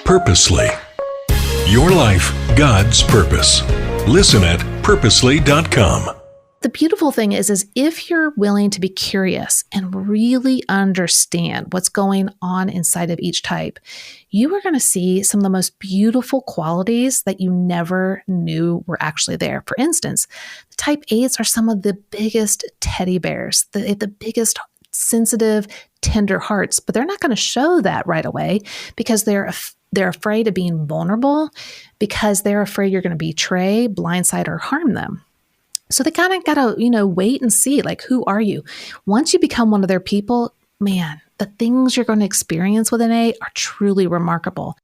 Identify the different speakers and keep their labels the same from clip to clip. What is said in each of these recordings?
Speaker 1: Purposely. Your life, God's purpose. Listen at purposely.com.
Speaker 2: The beautiful thing is if you're willing to be curious and really understand what's going on inside of each type, you are going to see some of the most beautiful qualities that you never knew were actually there. For instance, the type 8s are some of the biggest teddy bears, the biggest sensitive, tender hearts, but they're not going to show that right away because they're afraid of being vulnerable, because they're afraid you're going to betray, blindside, or harm them. So they kind of got to, wait and see, like, who are you? Once you become one of their people, man, the things you're going to experience with an A are truly remarkable.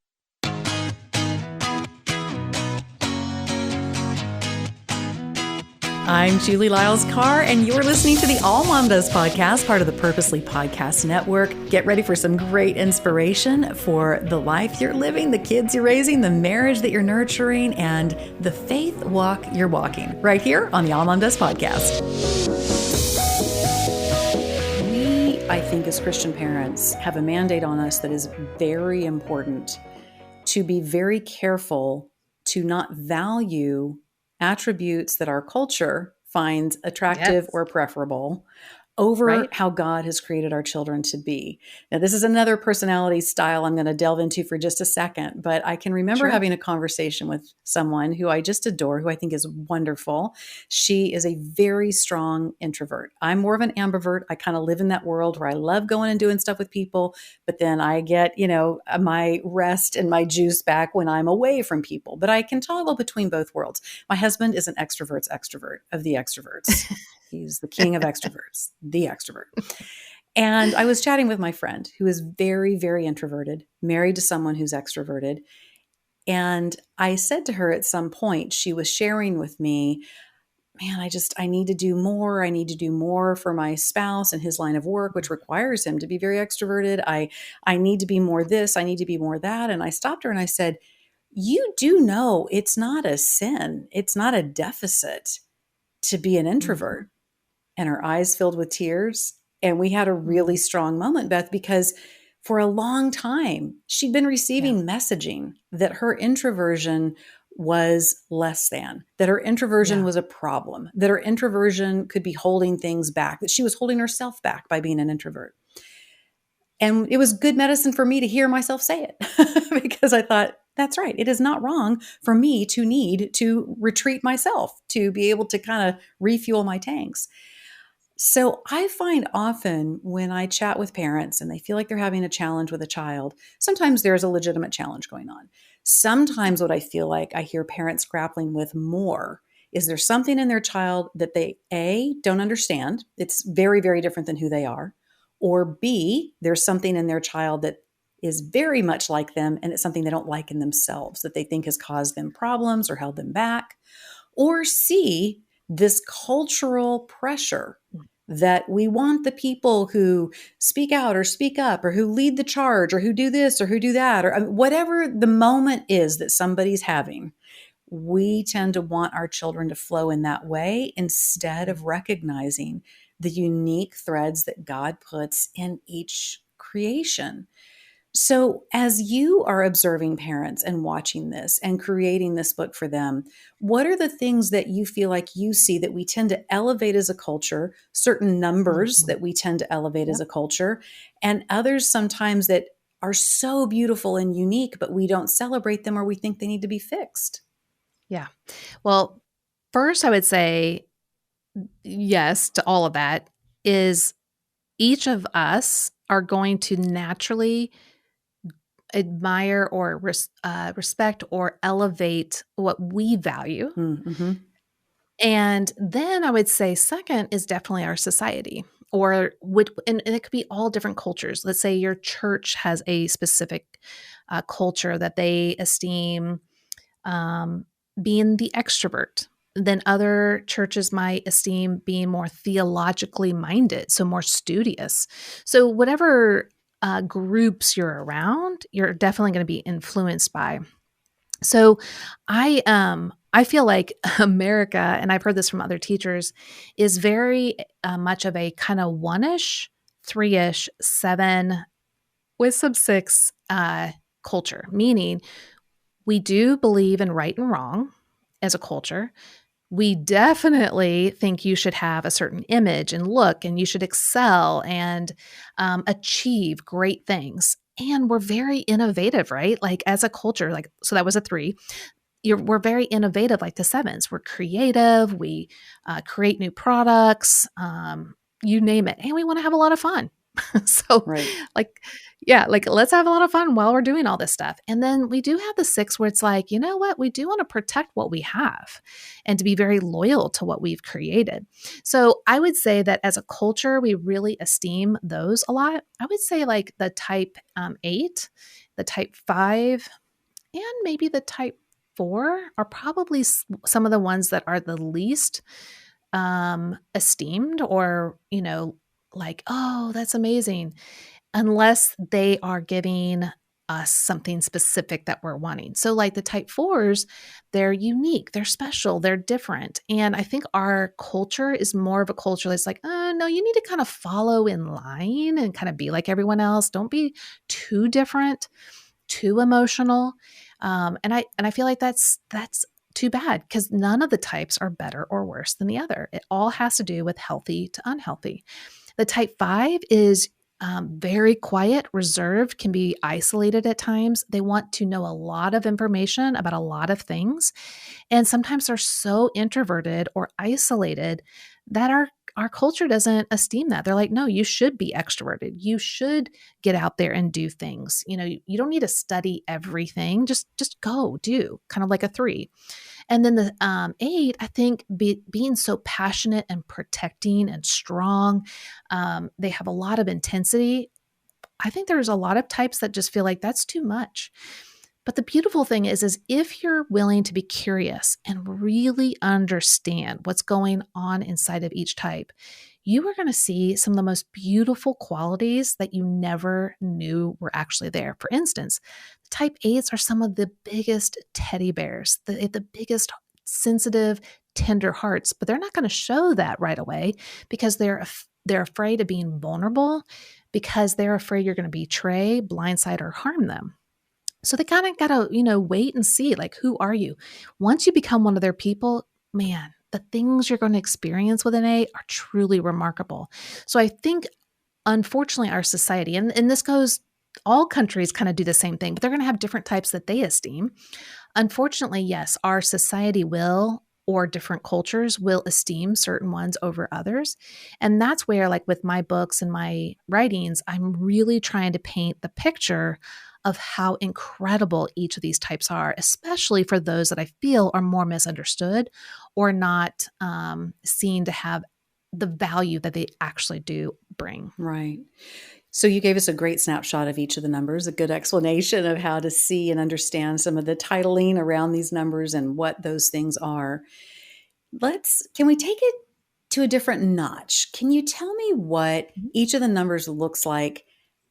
Speaker 3: I'm Julie Lyles Carr, and you're listening to the AllMomDoes podcast, part of the Purposely Podcast Network. Get ready for some great inspiration for the life you're living, the kids you're raising, the marriage that you're nurturing, and the faith walk you're walking, right here on the AllMomDoes podcast. We, I think, as Christian parents, have a mandate on us that is very important, to be very careful to not value attributes that our culture finds attractive or preferable over how God has created our children to be. Now, this is another personality style I'm going to delve into for just a second, but I can remember having a conversation with someone who I just adore, who I think is wonderful. She is a very strong introvert. I'm more of an ambivert. I kind of live in that world where I love going and doing stuff with people, but then I get, my rest and my juice back when I'm away from people. But I can toggle between both worlds. My husband is an extrovert of the extroverts. He's the king of extroverts, the extrovert. And I was chatting with my friend who is very, very introverted, married to someone who's extroverted. And I said to her at some point, she was sharing with me, man, I need to do more. I need to do more for my spouse and his line of work, which requires him to be very extroverted. I need to be more this. I need to be more that. And I stopped her and I said, you do know it's not a sin. It's not a deficit to be an introvert. And her eyes filled with tears. And we had a really strong moment, Beth, because for a long time, she'd been receiving messaging that her introversion was less than, that her introversion was a problem, that her introversion could be holding things back, that she was holding herself back by being an introvert. And it was good medicine for me to hear myself say it because I thought, that's right. It is not wrong for me to need to retreat myself, to be able to kind of refuel my tanks. So I find often when I chat with parents and they feel like they're having a challenge with a child, sometimes there's a legitimate challenge going on. Sometimes what I feel like I hear parents grappling with more is there's something in their child that they, A, don't understand. It's very, very different than who they are. Or B, there's something in their child that is very much like them and it's something they don't like in themselves that they think has caused them problems or held them back. Or C, this cultural pressure that we want the people who speak out or speak up or who lead the charge or who do this or who do that or whatever the moment is that somebody's having, we tend to want our children to flow in that way instead of recognizing the unique threads that God puts in each creation. So as you are observing parents and watching this and creating this book for them, what are the things that you feel like you see that we tend to elevate as a culture, certain numbers that we tend to elevate as a culture, and others sometimes that are so beautiful and unique, but we don't celebrate them or we think they need to be fixed?
Speaker 2: Yeah. Well, first I would say yes to all of that is each of us are going to naturally admire or respect or elevate what we value.
Speaker 3: Mm-hmm.
Speaker 2: And then I would say second is definitely our society and it could be all different cultures. Let's say your church has a specific culture that they esteem being the extrovert. Then other churches might esteem being more theologically minded, so more studious. So whatever groups you're around, you're definitely going to be influenced by. So I feel like America, and I've heard this from other teachers, is very much of a kind of 1-ish, 3-ish, 7 with some 6 culture, meaning we do believe in right and wrong as a culture. We definitely think you should have a certain image and look, and you should excel and achieve great things. And we're very innovative, right? Like as a culture, like, so that was a 3. We're very innovative, like the 7s. We're creative. We create new products, you name it. And we want to have a lot of fun. So
Speaker 3: Right.
Speaker 2: like, yeah, like let's have a lot of fun while we're doing all this stuff. And then we do have the 6 where it's like, you know what? We do want to protect what we have and to be very loyal to what we've created. So I would say that as a culture, we really esteem those a lot. I would say like the type 8, the type 5, and maybe the type 4 are probably some of the ones that are the least esteemed, or, like, oh, that's amazing, unless they are giving us something specific that we're wanting. So like the type 4s, they're unique, they're special, they're different. And I think our culture is more of a culture that's like, no, you need to kind of follow in line and kind of be like everyone else. Don't be too different, too emotional. And I feel like that's too bad, because none of the types are better or worse than the other. It all has to do with healthy to unhealthy. The type 5 is very quiet, reserved, can be isolated at times. They want to know a lot of information about a lot of things. And sometimes they're so introverted or isolated that our culture doesn't esteem that. They're like, no, you should be extroverted. You should get out there and do things. You don't need to study everything. Just go do, kind of like a 3. And then the 8, I think being so passionate and protecting and strong, they have a lot of intensity. I think there's a lot of types that just feel like that's too much. But the beautiful thing is if you're willing to be curious and really understand what's going on inside of each type, you are going to see some of the most beautiful qualities that you never knew were actually there. For instance, type 8s are some of the biggest teddy bears, the biggest sensitive, tender hearts, but they're not going to show that right away because they're afraid of being vulnerable, because they're afraid you're going to betray, blindside, or harm them. So they kind of got to, wait and see, like, who are you? Once you become one of their people, man, the things you're going to experience with an 8 are truly remarkable. So I think, unfortunately, our society, and this goes, all countries kind of do the same thing, but they're going to have different types that they esteem. Unfortunately, yes, our society will, or different cultures will esteem certain ones over others. And that's where, like with my books and my writings, I'm really trying to paint the picture of how incredible each of these types are, especially for those that I feel are more misunderstood or not seen to have the value that they actually do bring.
Speaker 3: Right. So you gave us a great snapshot of each of the numbers, a good explanation of how to see and understand some of the titling around these numbers and what those things are. Can we take it to a different notch? Can you tell me what each of the numbers looks like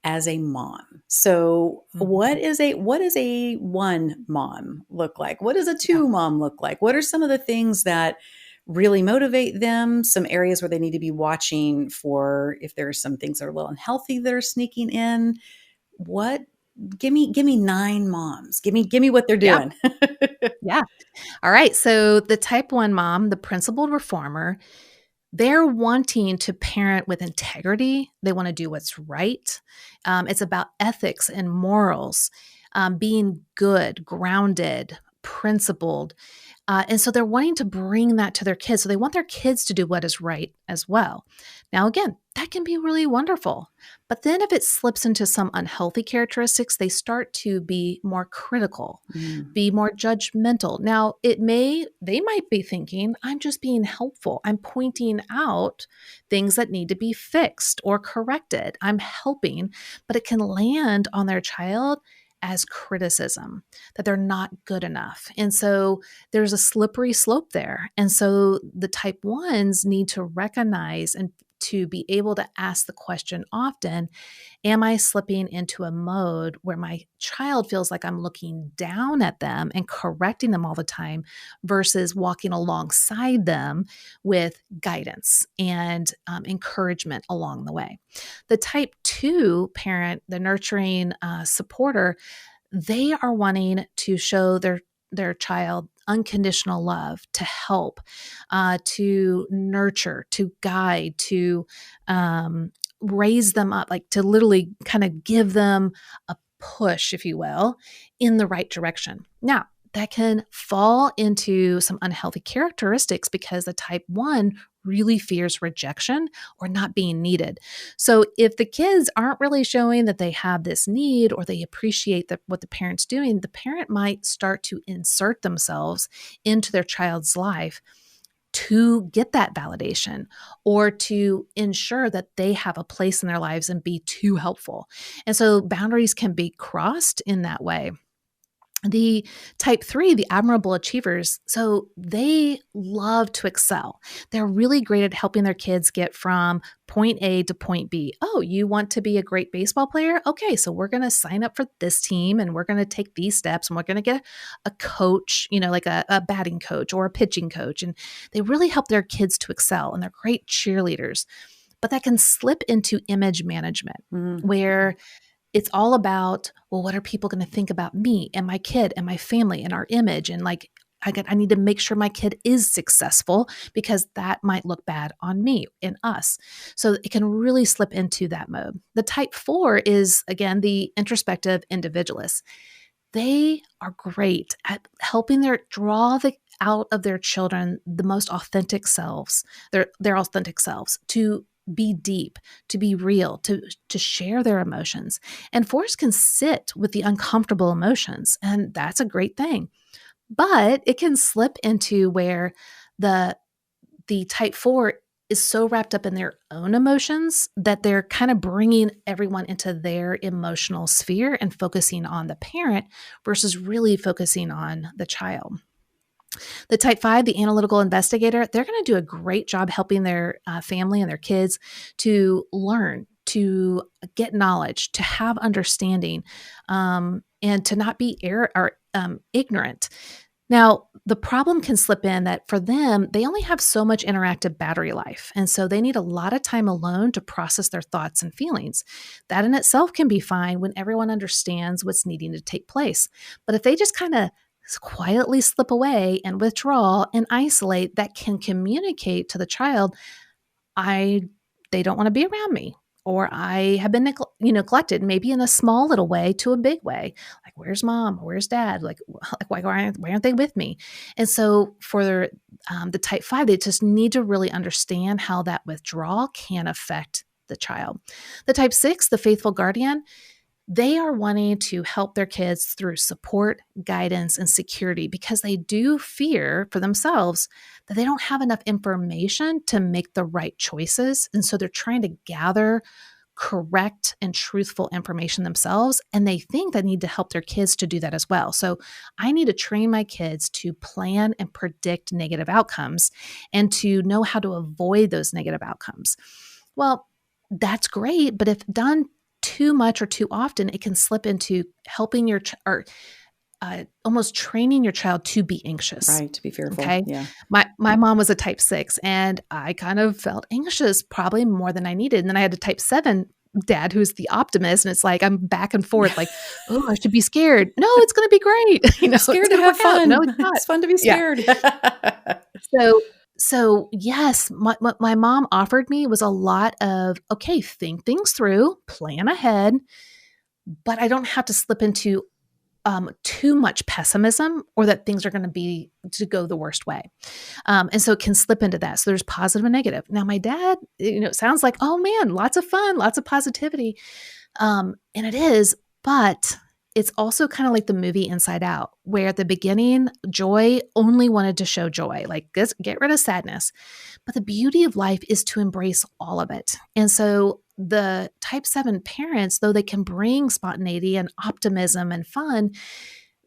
Speaker 3: as a mom? So what is a 1 mom look like? What does a 2 mom look like? What are some of the things that really motivate them? Some areas where they need to be watching for if there are some things that are a little unhealthy that are sneaking in. Give me 9 moms. Give me what they're doing.
Speaker 2: Yeah. All right. So the type 1 mom, the principled reformer, they're wanting to parent with integrity. They want to do what's right. It's about ethics and morals, being good, grounded, principled. And so they're wanting to bring that to their kids. So they want their kids to do what is right as well. Now, again, that can be really wonderful. But then if it slips into some unhealthy characteristics, they start to be more critical, be more judgmental. Now, they might be thinking, I'm just being helpful. I'm pointing out things that need to be fixed or corrected. I'm helping, but it can land on their child as criticism, that they're not good enough. And so there's a slippery slope there. And so the type 1s need to recognize and to be able to ask the question often, am I slipping into a mode where my child feels like I'm looking down at them and correcting them all the time versus walking alongside them with guidance and encouragement along the way? The type 2 parent, the nurturing supporter, they are wanting to show their child unconditional love, to help, to nurture, to guide, to raise them up, like to literally kind of give them a push, if you will, in the right direction. Now, that can fall into some unhealthy characteristics because the type 1 really fears rejection or not being needed. So if the kids aren't really showing that they have this need or they appreciate what the parent's doing, the parent might start to insert themselves into their child's life to get that validation or to ensure that they have a place in their lives and be too helpful. And so boundaries can be crossed in that way. The type 3, the admirable achievers, so they love to excel. They're really great at helping their kids get from point A to point B. Oh, you want to be a great baseball player? Okay, so we're going to sign up for this team and we're going to take these steps and we're going to get a coach, like a batting coach or a pitching coach. And they really help their kids to excel and they're great cheerleaders. But that can slip into image management where it's all about, well, what are people going to think about me and my kid and my family and our image? And like, I need to make sure my kid is successful because that might look bad on me and us. So it can really slip into that mode. The type 4 is, again, the introspective individualist. They are great at helping draw out of their children the most authentic selves, their authentic selves, to be deep, to be real, to share their emotions. And 4s can sit with the uncomfortable emotions, and that's a great thing. But it can slip into where the type 4 is so wrapped up in their own emotions that they're kind of bringing everyone into their emotional sphere and focusing on the parent versus really focusing on the child. The type 5, the analytical investigator, they're going to do a great job helping their family and their kids to learn, to get knowledge, to have understanding, and to not be ignorant. Now, the problem can slip in that for them, they only have so much interactive battery life. And so they need a lot of time alone to process their thoughts and feelings. That in itself can be fine when everyone understands what's needing to take place. But if they just kind of quietly slip away and withdraw and isolate, that can communicate to the child, they don't want to be around me, or I have been neglected, maybe in a small little way to a big way. Like, where's mom? Where's dad? Like why aren't they with me? And so for the type 5, they just need to really understand how that withdrawal can affect the child. The type 6, the faithful guardian, they are wanting to help their kids through support, guidance, and security because they do fear for themselves that they don't have enough information to make the right choices. And so they're trying to gather correct and truthful information themselves. And they think they need to help their kids to do that as well. So I need to train my kids to plan and predict negative outcomes and to know how to avoid those negative outcomes. Well, that's great. But if done too much or too often, it can slip into helping almost training your child to be anxious.
Speaker 3: Right, to be fearful.
Speaker 2: Okay.
Speaker 3: Yeah.
Speaker 2: My mom was a type 6 and I kind of felt anxious probably more than I needed. And then I had a type 7 dad who's the optimist. And it's like, I'm back and forth like, oh, I should be scared. No, it's going to be great.
Speaker 3: Scared to have fun.
Speaker 2: No, it's not.
Speaker 3: It's fun to be scared.
Speaker 2: Yeah. So yes, what my mom offered me was a lot of, okay, think things through, plan ahead, but I don't have to slip into too much pessimism or that things are going to go the worst way. And so it can slip into that. So there's positive and negative. Now my dad, it sounds like, oh man, lots of fun, lots of positivity. And it is, but it's also kind of like the movie Inside Out, where at the beginning, Joy only wanted to show joy, like get rid of sadness. But the beauty of life is to embrace all of it. And so the type 7 parents, though they can bring spontaneity and optimism and fun,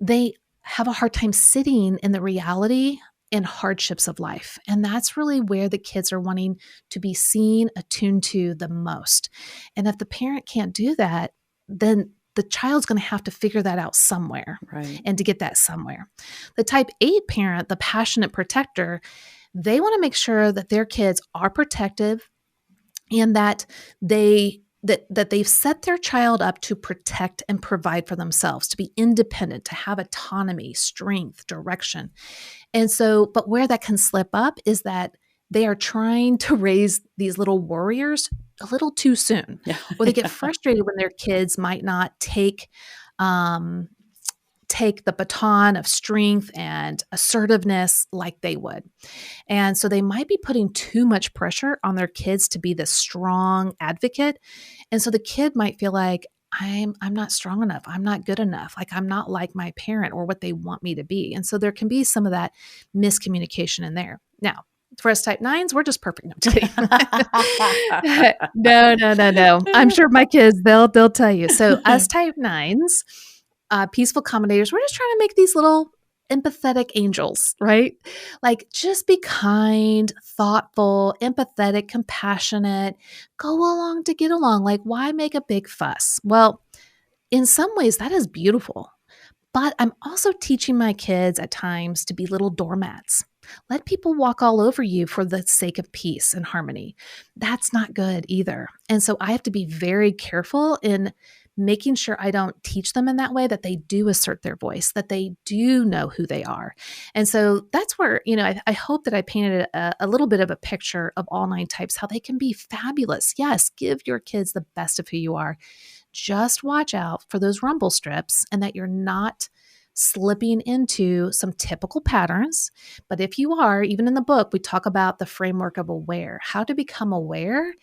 Speaker 2: they have a hard time sitting in the reality and hardships of life. And that's really where the kids are wanting to be seen, attuned to the most. And if the parent can't do that, then the child's going to have to figure that out somewhere,
Speaker 3: right?
Speaker 2: And to get that somewhere. The type 8 parent, the passionate protector, they want to make sure that their kids are protective and that they that they've set their child up to protect and provide for themselves, to be independent, to have autonomy, strength, direction. And so, but where that can slip up is that they are trying to raise these little warriors a little too soon,
Speaker 3: Yeah.
Speaker 2: or they get frustrated when their kids might not take the baton of strength and assertiveness like they would. And so they might be putting too much pressure on their kids to be this strong advocate. And so the kid might feel like, I'm not strong enough. I'm not good enough. Like I'm not like my parent or what they want me to be. And so there can be some of that miscommunication in there. Now, for us type 9s, we're just perfect. No, I'm just kidding. No. I'm sure my kids, they'll tell you. So us type 9s, peaceful accommodators, we're just trying to make these little empathetic angels, right? Like just be kind, thoughtful, empathetic, compassionate, go along to get along. Like why make a big fuss? Well, in some ways that is beautiful, but I'm also teaching my kids at times to be little doormats. Let people walk all over you for the sake of peace and harmony. That's not good either. And so I have to be very careful in making sure I don't teach them in that way, that they do assert their voice, that they do know who they are. And so that's where, I hope that I painted a little bit of a picture of all 9 types, how they can be fabulous. Yes, give your kids the best of who you are. Just watch out for those rumble strips and that you're not slipping into some typical patterns. But if you are, even in the book, we talk about the framework of aware, how to become aware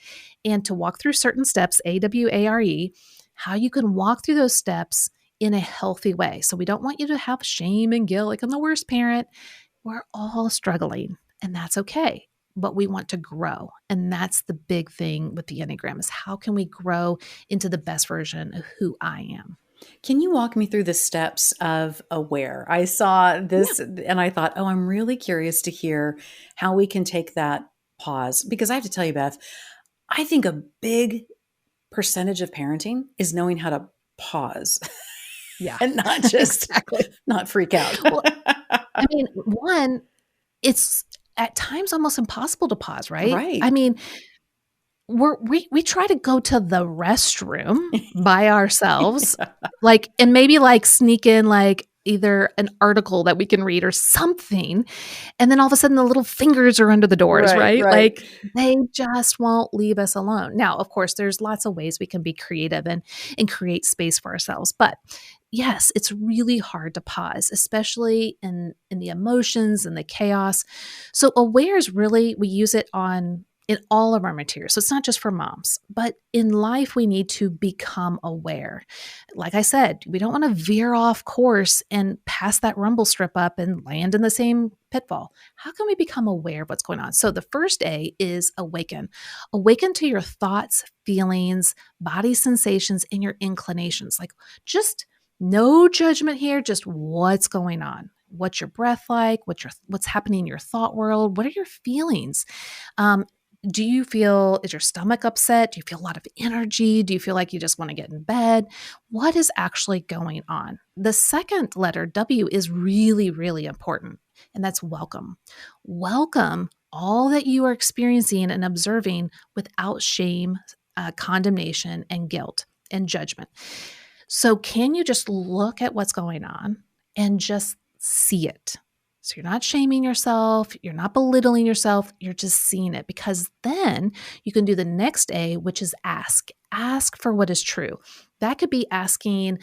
Speaker 2: and to walk through certain steps, AWARE, how you can walk through those steps in a healthy way. So we don't want you to have shame and guilt like I'm the worst parent. We're all struggling and that's okay. But we want to grow. And that's the big thing with the Enneagram is how can we grow into the best version of who I am?
Speaker 3: Can you walk me through the steps of aware? I saw this and I thought, I'm really curious to hear how we can take that pause. Because I have to tell you, Beth, I think a big percentage of parenting is knowing how to pause.
Speaker 2: Yeah.
Speaker 3: And not just not freak out.
Speaker 2: Well, I mean, one, it's at times almost impossible to pause, right?
Speaker 3: Right.
Speaker 2: I mean, we try to go to the restroom by ourselves, and maybe sneak in either an article that we can read or something. And then all of a sudden the little fingers are under the doors, right? They just won't leave us alone. Now, of course, there's lots of ways we can be creative and create space for ourselves. But yes, it's really hard to pause, especially in the emotions and the chaos. So aware is really, we use it in all of our materials. So it's not just for moms, but in life, we need to become aware. Like I said, we don't want to veer off course and pass that rumble strip up and land in the same pitfall. How can we become aware of what's going on? So the first A is awaken. Awaken to your thoughts, feelings, body sensations, and your inclinations. Just no judgment here, just what's going on. What's your breath like? What's happening in your thought world? What are your feelings? Is your stomach upset? Do you feel a lot of energy? Do you feel like you just want to get in bed? What is actually going on? The second letter, W, is really, really important, and that's welcome. Welcome all that you are experiencing and observing without shame, condemnation, and guilt and judgment. So can you just look at what's going on and just see it? So you're not shaming yourself, you're not belittling yourself, you're just seeing it, because then you can do the next A, which is ask. Ask for what is true. That could be asking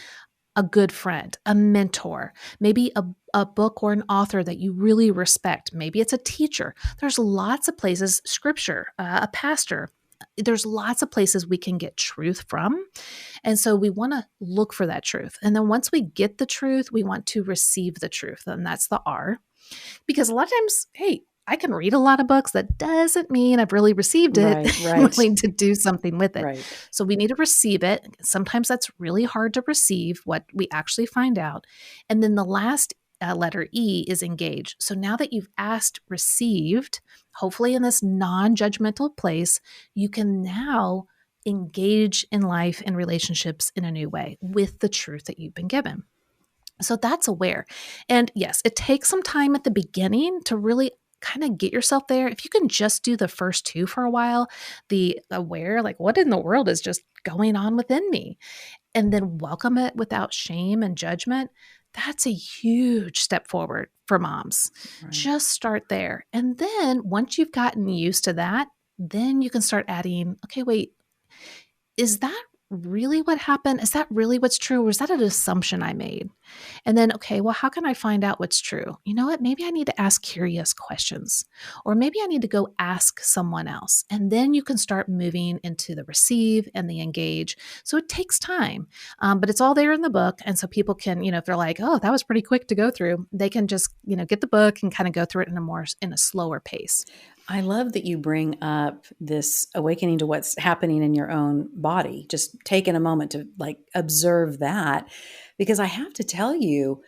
Speaker 2: a good friend, a mentor, maybe a book or an author that you really respect. Maybe it's a teacher. There's lots of places, scripture, a pastor. There's lots of places we can get truth from. And so we want to look for that truth. And then once we get the truth, we want to receive the truth. And that's the R. Because a lot of times, hey, I can read a lot of books. That doesn't mean I've really received it.
Speaker 3: Right.
Speaker 2: I'm willing to do something with it.
Speaker 3: Right.
Speaker 2: So we need to receive it. Sometimes that's really hard to receive what we actually find out. And then the last letter E is engage. So now that you've asked, received, hopefully in this non-judgmental place, you can now engage in life and relationships in a new way with the truth that you've been given. So that's aware. And yes, it takes some time at the beginning to really kind of get yourself there. If you can just do the first two for a while, the aware, what in the world is just going on within me? And then welcome it without shame and judgment. That's a huge step forward for moms.
Speaker 3: Right.
Speaker 2: Just start there. And then once you've gotten used to that, then you can start adding, okay, wait, is that really what happened? Is that really what's true? Or is that an assumption I made? And then, okay, well, how can I find out what's true? You know what? Maybe I need to ask curious questions, or maybe I need to go ask someone else. And then you can start moving into the receive and the engage. So it takes time, but it's all there in the book. And so people can, if they're like, oh, that was pretty quick to go through, they can just, get the book and kind of go through it in a slower pace.
Speaker 3: I love that you bring up this awakening to what's happening in your own body. Just taking a moment to observe that, because I have to tell you,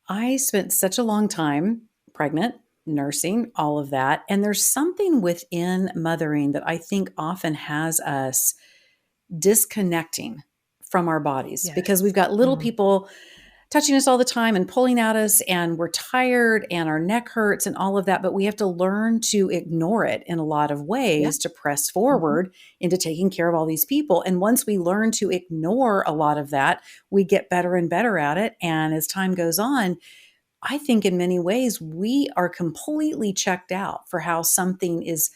Speaker 3: I spent such a long time pregnant, nursing, all of that. And there's something within mothering that I think often has us disconnecting from our bodies,
Speaker 2: Yes.
Speaker 3: because we've got little people touching us all the time and pulling at us, and we're tired and our neck hurts and all of that. But we have to learn to ignore it in a lot of ways to press forward into taking care of all these people. And once we learn to ignore a lot of that, we get better and better at it. And as time goes on, I think in many ways, we are completely checked out for how something is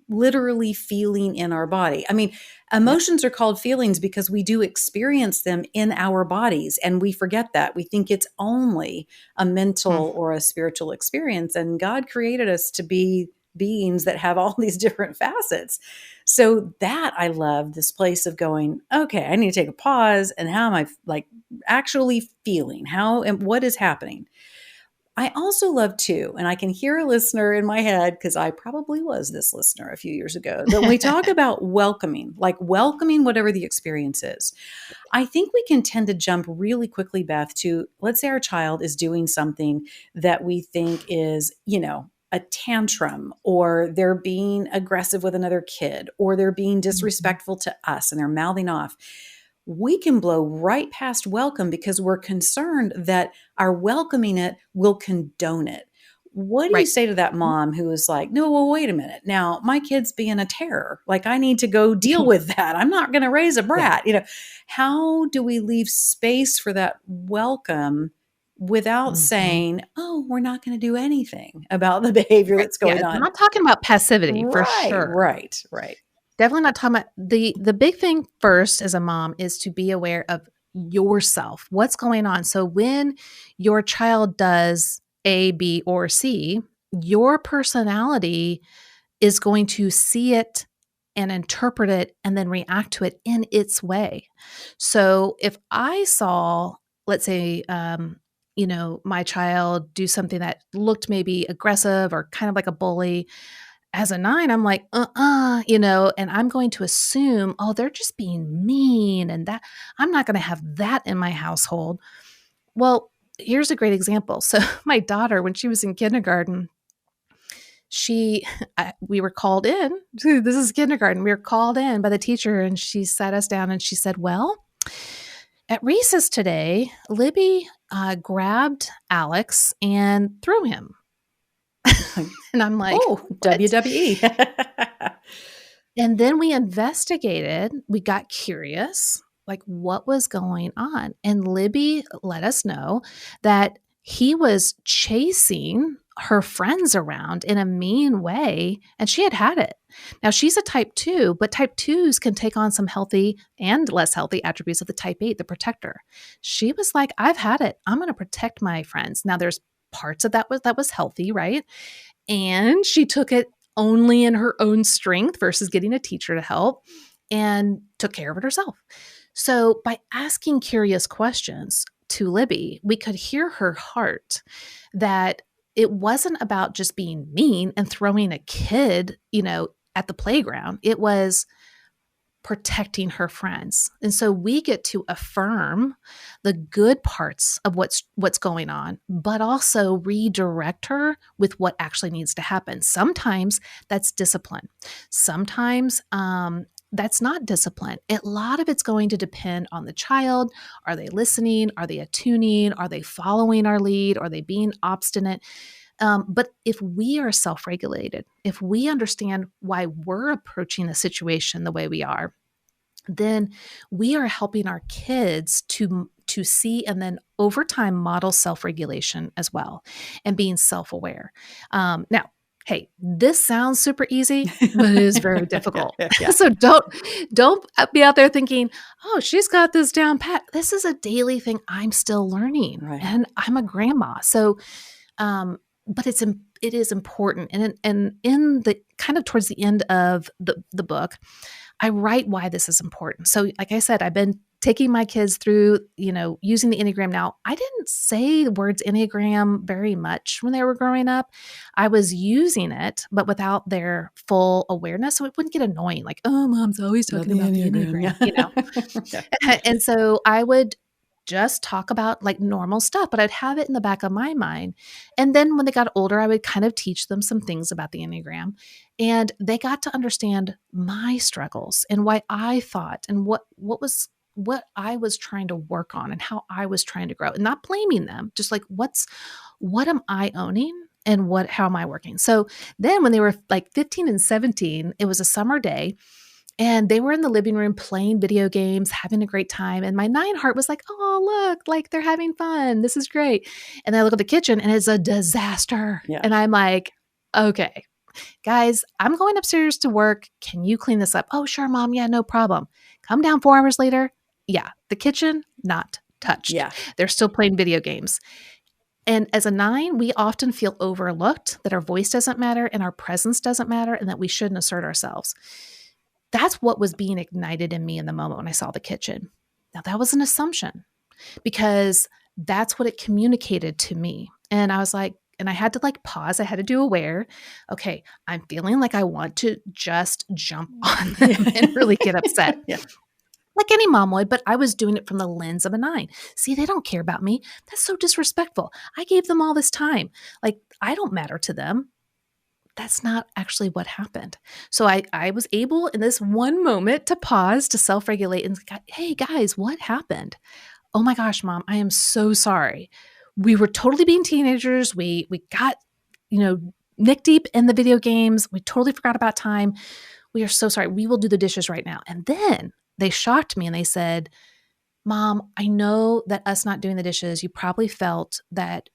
Speaker 3: literally feeling in our body. I mean, emotions are called feelings because we do experience them in our bodies, and we forget that. We think it's only a mental or a spiritual experience, and God created us to be beings that have all these different facets. So that I love this place of going, okay, I need to take a pause, and how am I actually feeling? How and what is happening? I also love too, and I can hear a listener in my head, because I probably was this listener a few years ago, that when we talk about welcoming whatever the experience is, I think we can tend to jump really quickly, Beth, to, let's say our child is doing something that we think is, a tantrum, or they're being aggressive with another kid, or they're being disrespectful to us and they're mouthing off. We can blow right past welcome because we're concerned that our welcoming it will condone it. What do you say to that mom who is like, no, well, wait a minute. Now, my kid's being a terror. I need to go deal with that. I'm not going to raise a brat. How do we leave space for that welcome without saying, oh, we're not going to do anything about the behavior that's going on?
Speaker 2: I'm not talking about passivity for sure.
Speaker 3: Right.
Speaker 2: Definitely not talking about the big thing first as a mom is to be aware of yourself. What's going on? So when your child does A, B, or C, your personality is going to see it and interpret it and then react to it in its way. So if I saw, let's say, my child do something that looked maybe aggressive or kind of like a bully, as a 9, I'm like, and I'm going to assume, oh, they're just being mean, and that I'm not going to have that in my household. Well, here's a great example. So my daughter, when she was in kindergarten, we were called in. This is kindergarten. We were called in by the teacher, and she sat us down and she said, well, at recess today, Libby grabbed Alex and threw him. And I'm like,
Speaker 3: oh, WWE.
Speaker 2: And then we investigated, we got curious, what was going on. And Libby let us know that he was chasing her friends around in a mean way, and she had it. Now, she's a type 2, but type 2s can take on some healthy and less healthy attributes of the type 8, the protector. She was like, I've had it. I'm going to protect my friends. Now, there's parts of that was healthy, right? And she took it only in her own strength versus getting a teacher to help, and took care of it herself. So by asking curious questions to Libby, we could hear her heart, that it wasn't about just being mean and throwing a kid, at the playground. It was protecting her friends. And so we get to affirm the good parts of what's going on, but also redirect her with what actually needs to happen. Sometimes that's discipline. Sometimes that's not discipline. A lot of it's going to depend on the child. Are they listening? Are they attuning? Are they following our lead? Are they being obstinate? But if we are self-regulated, if we understand why we're approaching the situation the way we are, then we are helping our kids to see and then over time model self-regulation as well and being self-aware. Now, hey, this sounds super easy, but it is very difficult.
Speaker 3: Yeah.
Speaker 2: So don't be out there thinking, oh, she's got this down pat. This is a daily thing I'm still learning,
Speaker 3: Right.
Speaker 2: and I'm a grandma. So, but it is important. And in the kind of towards the end of the book, I write why this is important. So like I said, I've been taking my kids through, using the Enneagram. Now, I didn't say the words Enneagram very much when they were growing up. I was using it, but without their full awareness. So it wouldn't get annoying. Like, oh, mom's always talking about the Enneagram,
Speaker 3: Yeah.
Speaker 2: And so I would just talk about like normal stuff, but I'd have it in the back of my mind. And then when they got older, I would kind of teach them some things about the Enneagram, and they got to understand my struggles and why I thought and what I was trying to work on and how I was trying to grow, and not blaming them, just like what am I owning and how am I working? So then when they were like 15 and 17, it was a summer day. And they were in the living room playing video games, having a great time. And my 9 heart was like, oh, look, like they're having fun. This is great. And then I look at the kitchen and it's a disaster.
Speaker 3: Yeah.
Speaker 2: And I'm like, okay, guys, I'm going upstairs to work. Can you clean this up? Oh, sure, Mom. Yeah, no problem. Come down 4 hours later. Yeah, the kitchen, not touched.
Speaker 3: Yeah.
Speaker 2: They're still playing video games. And as a 9, we often feel overlooked, that our voice doesn't matter and our presence doesn't matter and that we shouldn't assert ourselves. That's what was being ignited in me in the moment when I saw the kitchen. Now, that was an assumption because that's what it communicated to me. And I was like, and I had to like pause. I had to do aware. Okay, I'm feeling like I want to just jump on them and really get upset.
Speaker 3: Yeah.
Speaker 2: Like any mom would, but I was doing it from the lens of a 9. See, they don't care about me. That's so disrespectful. I gave them all this time. Like, I don't matter to them. That's not actually what happened. So I was able in this one moment to pause, to self-regulate and hey guys, what happened? Oh my gosh, Mom, I am so sorry. We were totally being teenagers. We got, neck deep in the video games. We totally forgot about time. We are so sorry. We will do the dishes right now. And then they shocked me and they said, Mom, I know that us not doing the dishes, you probably felt that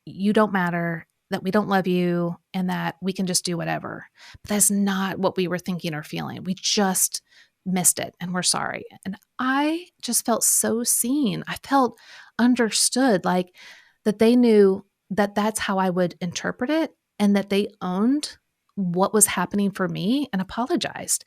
Speaker 2: you don't matter, that we don't love you, and that we can just do whatever. But that's not what we were thinking or feeling. We just missed it and we're sorry. And I just felt so seen. I felt understood, like that they knew that that's how I would interpret it and that they owned what was happening for me and apologized.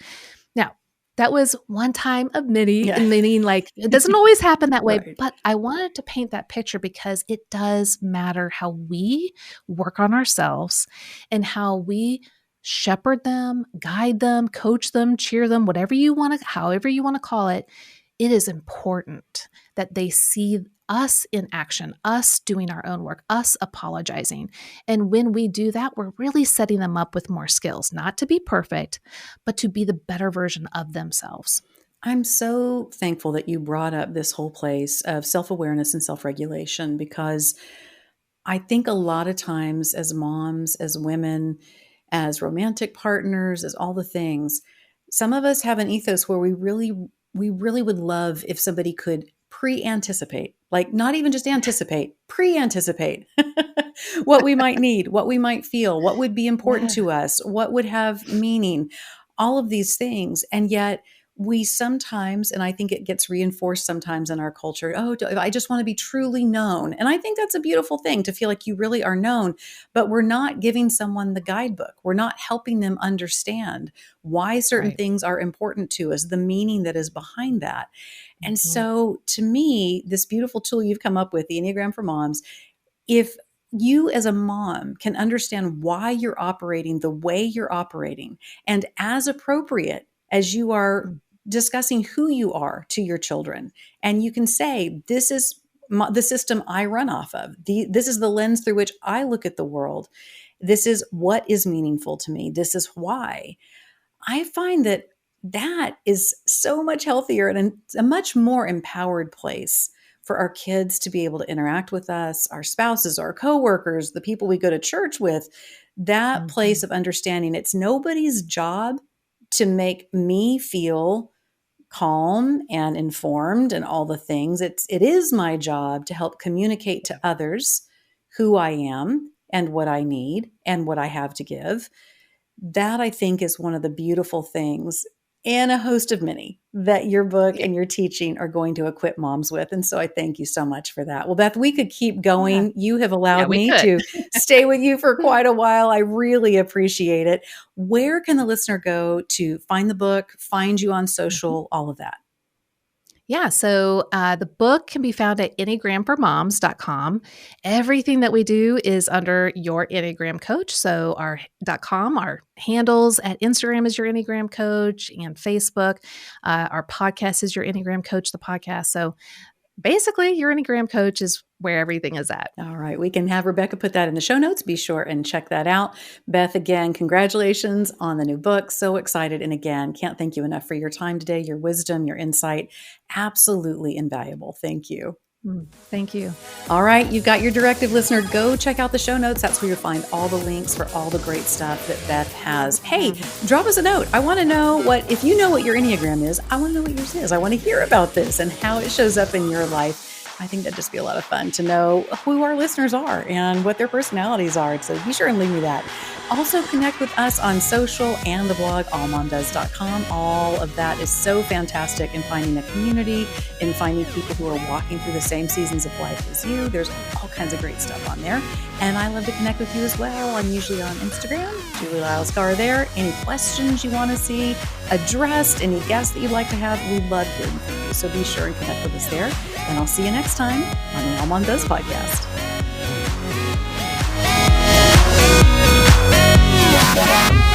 Speaker 2: Now, that was one time of many, meaning like it doesn't always happen that way,
Speaker 3: Right.
Speaker 2: but I wanted to paint that picture because it does matter how we work on ourselves and how we shepherd them, guide them, coach them, cheer them, however you want to call it. It is important that they see us in action, us doing our own work, us apologizing. And when we do that, we're really setting them up with more skills, not to be perfect, but to be the better version of themselves.
Speaker 3: I'm so thankful that you brought up this whole place of self-awareness and self-regulation, because I think a lot of times as moms, as women, as romantic partners, as all the things, some of us have an ethos where we really would love if somebody could pre-anticipate, like not even just anticipate, pre-anticipate what we might need, what we might feel, what would be important to us, what would have meaning, all of these things. And yet we sometimes, and I think it gets reinforced sometimes in our culture, I just want to be truly known. And I think that's a beautiful thing, to feel like you really are known, but we're not giving someone the guidebook. We're not helping them understand why certain things are important to us, the meaning that is behind that. And so to me, this beautiful tool you've come up with, the Enneagram for Moms, if you as a mom can understand why you're operating the way you're operating, and as appropriate as you are discussing who you are to your children, and you can say, this is the system I run off of. This is the lens through which I look at the world. This is what is meaningful to me. This is why. I find that is so much healthier and a much more empowered place for our kids to be able to interact with us, our spouses, our coworkers, the people we go to church with. That place of understanding, it's nobody's job to make me feel calm and informed and all the things. It is my job to help communicate to others who I am and what I need and what I have to give. That, I think, is one of the beautiful things, and a host of many, that your book and your teaching are going to equip moms with. And so I thank you so much for that. Well, Beth, we could keep going. Yeah. You have allowed me to stay with you for quite a while. I really appreciate it. Where can the listener go to find the book, find you on social, all of that?
Speaker 2: Yeah, so the book can be found at enneagramformoms.com. Everything that we do is under Your Enneagram Coach. So our .com, our handles at Instagram is Your Enneagram Coach, and Facebook. Our podcast is Your Enneagram Coach, the podcast. So basically, Your Enneagram Coach is where everything is at.
Speaker 3: All right. We can have Rebecca put that in the show notes. Be sure and check that out. Beth, again, congratulations on the new book. So excited. And again, can't thank you enough for your time today, your wisdom, your insight. Absolutely invaluable. Thank you.
Speaker 2: Thank you.
Speaker 3: All right. You've got your directive, listener. Go check out the show notes. That's where you'll find all the links for all the great stuff that Beth has. Hey, drop us a note. I want to know if you know what your Enneagram is, I want to know what yours is. I want to hear about this and how it shows up in your life. I think that'd just be a lot of fun to know who our listeners are and what their personalities are. So be sure and leave me that. Also connect with us on social and the blog, AllMomDoes.com. All of that is so fantastic in finding a community, in finding people who are walking through the same seasons of life as you. There's all kinds of great stuff on there. And I love to connect with you as well. I'm usually on Instagram, Julie Lyles Carr there. Any questions you want to see addressed, any guests that you'd like to have, we love hearing from you. So be sure and connect with us there. And I'll see you next time on the AllMomDoes podcast.
Speaker 4: Yeah.